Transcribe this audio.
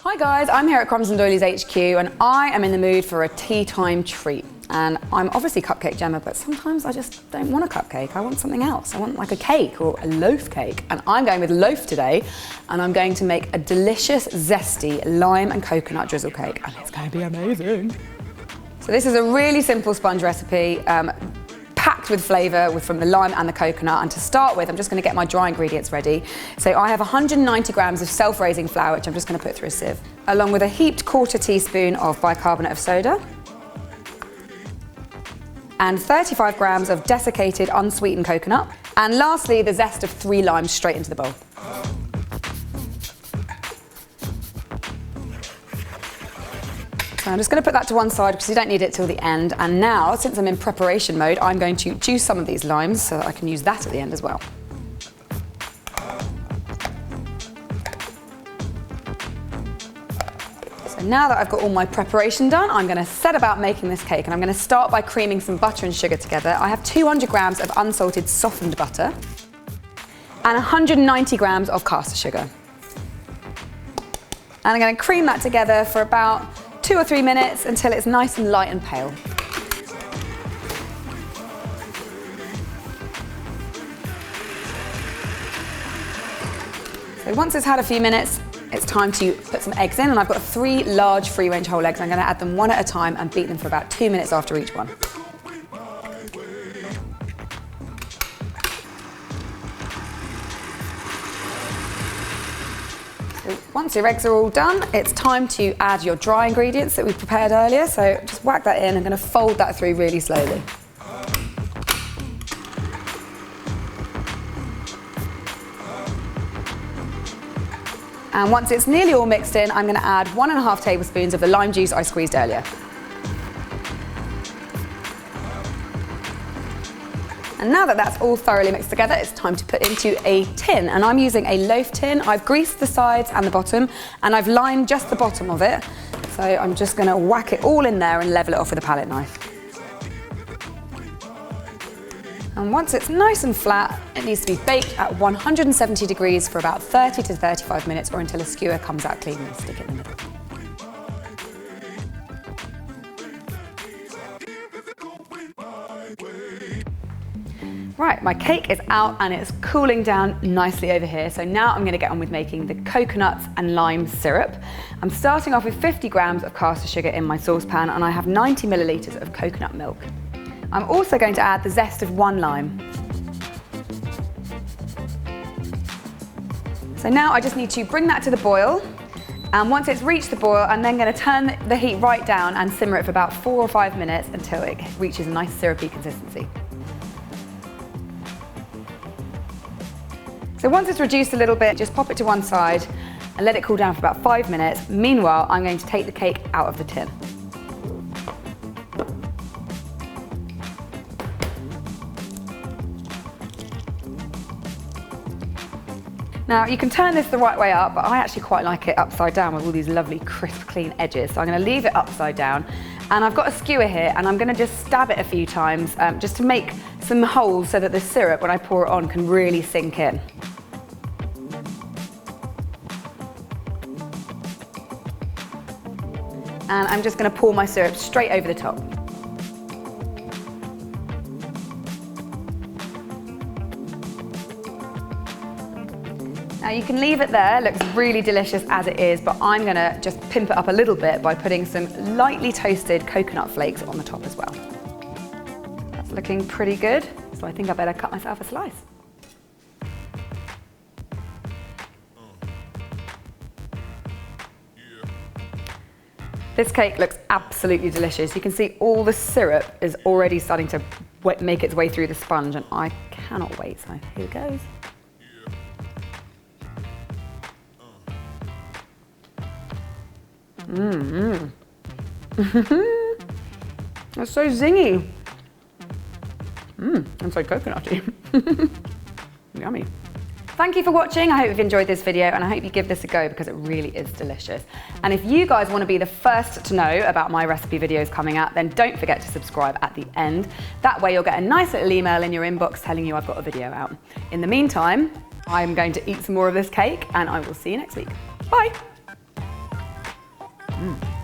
Hi guys, I'm here at Crumbs Doilies HQ and I am in the mood for a tea time treat. And I'm obviously Cupcake Jemma, but sometimes I just don't want a cupcake. I want something else. I want like a cake or a loaf cake. And I'm going with loaf today, and I'm going to make a delicious, zesty lime and coconut drizzle cake, and it's going to be amazing. So this is a really simple sponge recipe, packed with flavour from the lime and the coconut. And to start with, I'm just going to get my dry ingredients ready. So I have 190 grams of self-raising flour, which I'm just going to put through a sieve, along with a heaped quarter teaspoon of bicarbonate of soda, and 35 grams of desiccated unsweetened coconut, and lastly the zest of 3 limes straight into the bowl. So I'm just going to put that to one side because you don't need it till the end. And now, since I'm in preparation mode, I'm going to juice some of these limes so that I can use that at the end as well. So now that I've got all my preparation done, I'm going to set about making this cake, and I'm going to start by creaming some butter and sugar together. I have 200 grams of unsalted softened butter and 190 grams of caster sugar. And I'm going to cream that together for about 2 or 3 minutes until it's nice and light and pale. So once it's had a few minutes, it's time to put some eggs in, and I've got 3 large free-range whole eggs. I'm going to add them one at a time and beat them for about 2 minutes after each one. So once your eggs are all done, it's time to add your dry ingredients that we prepared earlier. So just whack that in. I'm going to fold that through really slowly. And once it's nearly all mixed in, I'm going to add 1½ tablespoons of the lime juice I squeezed earlier. And now that that's all thoroughly mixed together, it's time to put into a tin. And I'm using a loaf tin. I've greased the sides and the bottom, and I've lined just the bottom of it. So I'm just going to whack it all in there and level it off with a palette knife. And once it's nice and flat, it needs to be baked at 170 degrees for about 30 to 35 minutes, or until a skewer comes out clean and stick it in the middle. Right, my cake is out and it's cooling down nicely over here. So now I'm going to get on with making the coconuts and lime syrup. I'm starting off with 50 grams of caster sugar in my saucepan, and I have 90 millilitres of coconut milk. I'm also going to add the zest of 1 lime. So now I just need to bring that to the boil, and once it's reached the boil, I'm then going to turn the heat right down and simmer it for about 4 or 5 minutes until it reaches a nice syrupy consistency. So once it's reduced a little bit, just pop it to one side and let it cool down for about 5 minutes. Meanwhile, I'm going to take the cake out of the tin. Now, you can turn this the right way up, but I actually quite like it upside down with all these lovely crisp, clean edges. So I'm going to leave it upside down. And I've got a skewer here, and I'm going to just stab it a few times just to make some holes so that the syrup, when I pour it on, can really sink in. And I'm just going to pour my syrup straight over the top. Now you can leave it there, it looks really delicious as it is, but I'm going to just pimp it up a little bit by putting some lightly toasted coconut flakes on the top as well. That's looking pretty good, so I think I better cut myself a slice. This cake looks absolutely delicious. You can see all the syrup is already starting to make its way through the sponge, and I cannot wait, so here it goes. That's so zingy. And so coconutty. Yummy. Thank you for watching. I hope you've enjoyed this video, and I hope you give this a go because it really is delicious. And if you guys want to be the first to know about my recipe videos coming out, then don't forget to subscribe at the end. That way you'll get a nice little email in your inbox telling you I've got a video out. In the meantime, I'm going to eat some more of this cake, and I will see you next week. Bye. Mm.